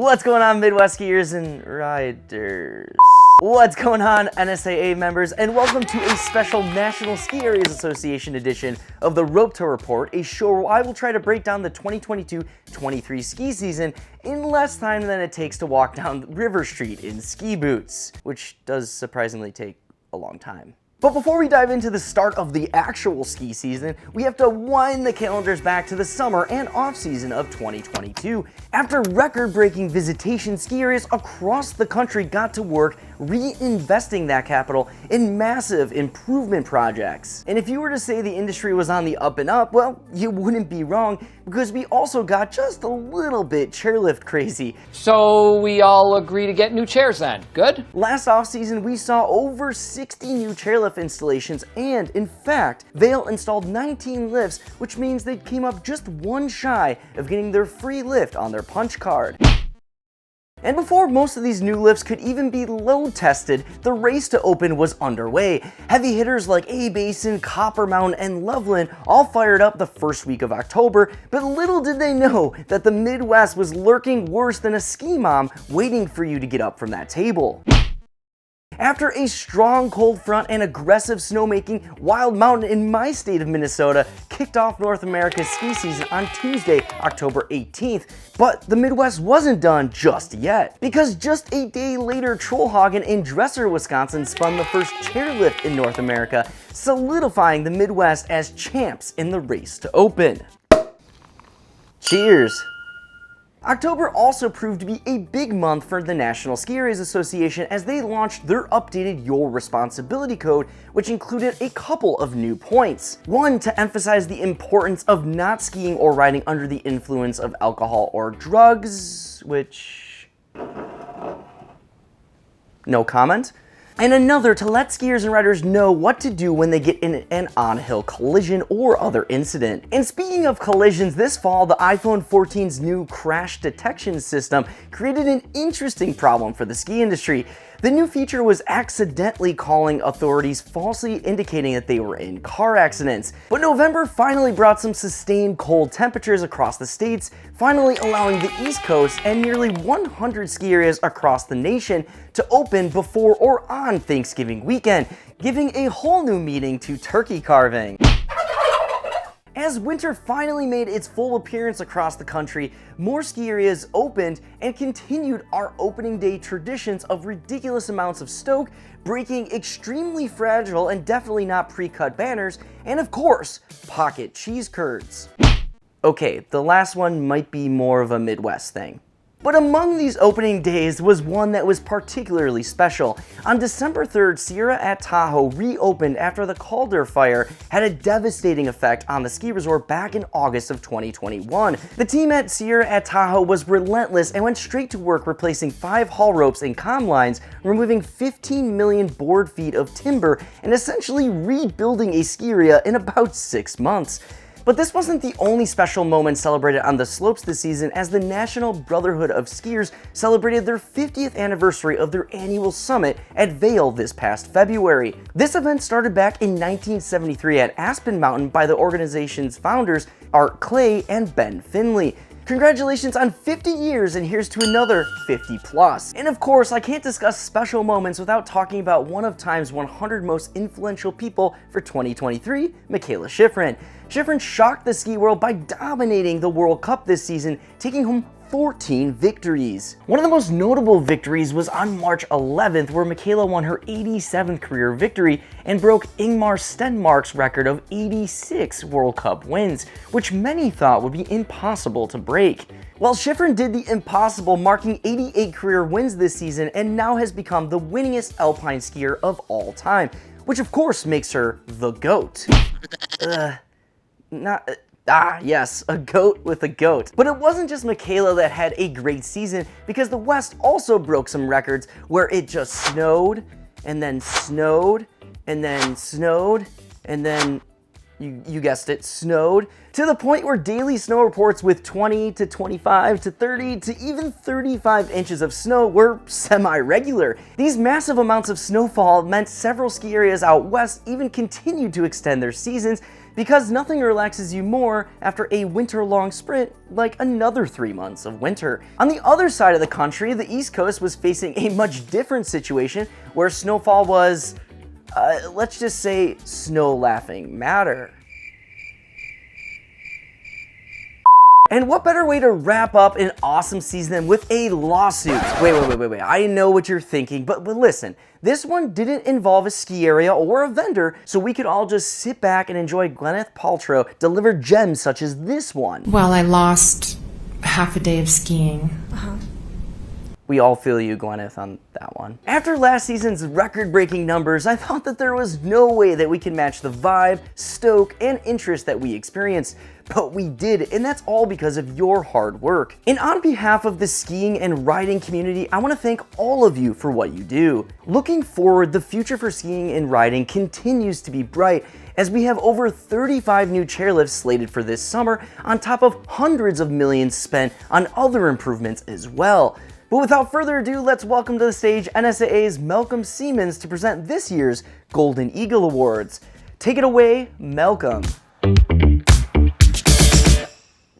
What's going on, Midwest skiers and riders? What's going on, NSAA members, and welcome to a special National Ski Areas Association edition of the Rope Tow Report, a show where I will try to break down the 2022-23 ski season in less time than it takes to walk down River Street in ski boots, which does surprisingly take a long time. But before we dive into the start of the actual ski season, we have to wind the calendars back to the summer and off-season of 2022. After record-breaking visitation, ski areas across the country got to work reinvesting that capital in massive improvement projects. And if you were to say the industry was on the up and up, well, you wouldn't be wrong, because we also got just a little bit chairlift crazy. So we all agree to get new chairs then, good? Last off-season, we saw over 60 new chairlift installations, and in fact, Vail installed 19 lifts, which means they came up just one shy of getting their free lift on their punch card. And before most of these new lifts could even be load tested, the race to open was underway. Heavy hitters like A-Basin, Copper Mountain, and Loveland all fired up the first week of October, but little did they know that the Midwest was lurking worse than a ski mom waiting for you to get up from that table. After a strong cold front and aggressive snowmaking, Wild Mountain in my state of Minnesota kicked off North America's ski season on Tuesday, October 18th. But the Midwest wasn't done just yet, because just a day later, Trollhagen in Dresser, Wisconsin spun the first chairlift in North America, solidifying the Midwest as champs in the race to open. Cheers! October also proved to be a big month for the National Ski Areas Association as they launched their updated Your Responsibility Code, which included a couple of new points. One, to emphasize the importance of not skiing or riding under the influence of alcohol or drugs, which... no comment. And another to let skiers and riders know what to do when they get in an on-hill collision or other incident. And speaking of collisions, this fall, the iPhone 14's new crash detection system created an interesting problem for the ski industry. The new feature was accidentally calling authorities falsely indicating that they were in car accidents. But November finally brought some sustained cold temperatures across the states, finally allowing the East Coast and nearly 100 ski areas across the nation to open before or on Thanksgiving weekend, giving a whole new meaning to turkey carving. As winter finally made its full appearance across the country, more ski areas opened and continued our opening day traditions of ridiculous amounts of stoke, breaking extremely fragile and definitely not pre-cut banners, and of course, pocket cheese curds. Okay, the last one might be more of a Midwest thing. But among these opening days was one that was particularly special. On December 3rd, Sierra at Tahoe reopened after the Calder fire had a devastating effect on the ski resort back in August of 2021. The team at Sierra at Tahoe was relentless and went straight to work replacing 5 haul ropes and comm lines, removing 15 million board feet of timber, and essentially rebuilding a ski area in about 6 months. But this wasn't the only special moment celebrated on the slopes this season, as the National Brotherhood of Skiers celebrated their 50th anniversary of their annual summit at Vail this past February. This event started back in 1973 at Aspen Mountain by the organization's founders, Art Clay and Ben Finley. Congratulations on 50 years, and here's to another 50 plus. And of course, I can't discuss special moments without talking about one of Time's 100 most influential people for 2023, Mikaela Shiffrin. Shiffrin shocked the ski world by dominating the World Cup this season, taking home 14 victories. One of the most notable victories was on March 11th, where Mikaela won her 87th career victory and broke Ingmar Stenmark's record of 86 World Cup wins, which many thought would be impossible to break. Well, Shiffrin did the impossible, marking 88 career wins this season, and now has become the winningest alpine skier of all time, which of course makes her the GOAT. Yes, a goat with a goat. But it wasn't just Mikaela that had a great season, because the West also broke some records where it just snowed, and then snowed, and then snowed, and then, you guessed it, snowed, to the point where daily snow reports with 20 to 25 to 30 to even 35 inches of snow were semi-regular. These massive amounts of snowfall meant several ski areas out west even continued to extend their seasons, because nothing relaxes you more after a winter-long sprint like another 3 months of winter. On the other side of the country, the East Coast was facing a much different situation where snowfall was, let's just say, snow laughing matter. And what better way to wrap up an awesome season than with a lawsuit? Wait. I know what you're thinking, but listen, this one didn't involve a ski area or a vendor, so we could all just sit back and enjoy Gwyneth Paltrow deliver gems such as this one. Well, I lost half a day of skiing. We all feel you, Gwyneth, on that one. After last season's record-breaking numbers, I thought that there was no way that we could match the vibe, stoke, and interest that we experienced. But we did, and that's all because of your hard work. And on behalf of the skiing and riding community, I want to thank all of you for what you do. Looking forward, the future for skiing and riding continues to be bright, as we have over 35 new chairlifts slated for this summer, on top of hundreds of millions spent on other improvements as well. But without further ado, let's welcome to the stage NSAA's Malcolm Siemens to present this year's Golden Eagle Awards. Take it away, Malcolm.